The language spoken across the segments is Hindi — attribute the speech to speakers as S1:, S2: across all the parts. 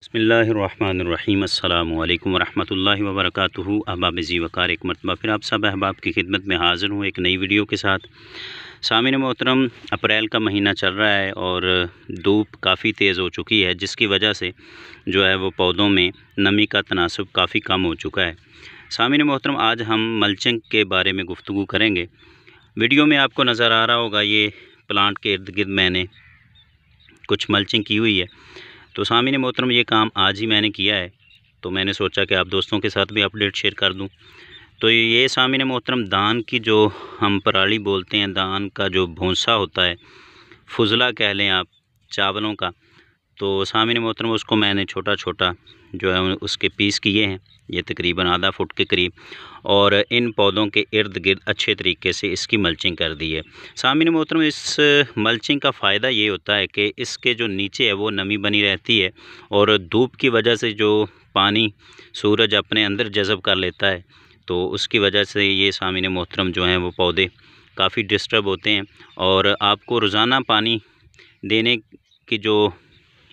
S1: बिस्मिल्लाहिर्रहमानिर्रहीम अस्सलामु अलैकुम वरहमतुल्लाहि वबरकातुहू। अहबाब जी वकार एक मरतबा फिर आप सब अहबाब की खिदमत में हाज़िर हूँ एक नई वीडियो के साथ। सामिन मोहतरम, अप्रैल का महीना चल रहा है और धूप काफ़ी तेज़ हो चुकी है, जिसकी वजह से जो है वो पौधों में नमी का तनासुब काफ़ी कम हो चुका है। सामिन मोहतरम, आज हम मल्चिंग के बारे में गुफ्तगू करेंगे। वीडियो में आपको नज़र आ रहा होगा ये प्लांट के इर्द गिर्द मैंने कुछ मल्चिंग की हुई है। तो सामिन मोहतरम, ये काम आज ही मैंने किया है, तो मैंने सोचा कि आप दोस्तों के साथ भी अपडेट शेयर कर दूं। तो ये सामिन मोहतरम, दान की जो हम पराली बोलते हैं, दान का जो भूसा होता है, फुजला कह लें आप, चावलों का, तो सामिन मोहतरम उसको मैंने छोटा छोटा जो है उसके पीस किए हैं, ये तकरीबन आधा फुट के करीब, और इन पौधों के इर्द गिर्द अच्छे तरीके से इसकी मल्चिंग कर दी है। सामिन मोहतरम, इस मल्चिंग का फ़ायदा ये होता है कि इसके जो नीचे है वो नमी बनी रहती है, और धूप की वजह से जो पानी सूरज अपने अंदर जज़ब कर लेता है, तो उसकी वजह से ये सामिन मोहतरम जो हैं वो पौधे काफ़ी डिस्टर्ब होते हैं, और आपको रोज़ाना पानी देने की जो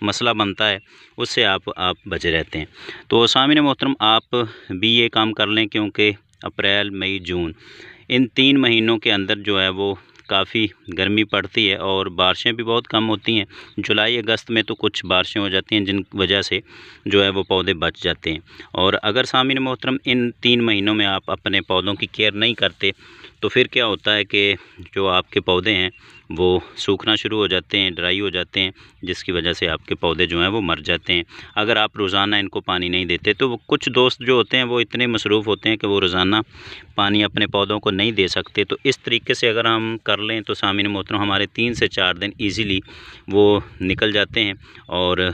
S1: मसला बनता है उससे आप बचे रहते हैं। तो सामिन मोहतरम, आप भी ये काम कर लें, क्योंकि अप्रैल मई जून इन 3 महीनों के अंदर जो है वो काफ़ी गर्मी पड़ती है और बारिशें भी बहुत कम होती हैं। जुलाई अगस्त में तो कुछ बारिशें हो जाती हैं, जिन वजह से जो है वो पौधे बच जाते हैं। और अगर सामिन मोहतरम इन 3 महीनों में आप अपने पौधों की केयर नहीं करते, तो फिर क्या होता है कि जो आपके पौधे हैं वो सूखना शुरू हो जाते हैं, ड्राई हो जाते हैं, जिसकी वजह से आपके पौधे जो हैं वो मर जाते हैं अगर आप रोज़ाना इनको पानी नहीं देते। तो वो कुछ दोस्त जो होते हैं वो इतने मसरूफ़ होते हैं कि वो रोज़ाना पानी अपने पौधों को नहीं दे सकते। तो इस तरीके से अगर हम कर लें तो सामिन मोहतरम, हमारे 3 से 4 दिन ईज़िली वो निकल जाते हैं और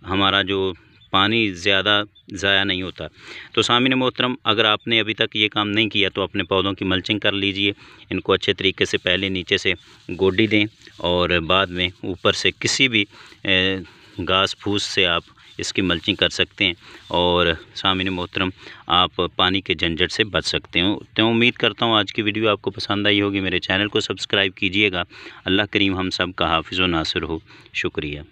S1: हमारा जो पानी ज़्यादा ज़ाया नहीं होता। तो सामिन मोहतरम, अगर आपने अभी तक ये काम नहीं किया तो अपने पौधों की मल्चिंग कर लीजिए। इनको अच्छे तरीके से पहले नीचे से गोडी दें और बाद में ऊपर से किसी भी घास फूस से आप इसकी मल्चिंग कर सकते हैं, और सामिन मोहतरम आप पानी के झंझट से बच सकते हो। तो उम्मीद करता हूँ आज की वीडियो आपको पसंद आई होगी। मेरे चैनल को सब्सक्राइब कीजिएगा। अल्लाह करीम हम सब का हाफिज़ व नासिर हो। शुक्रिया।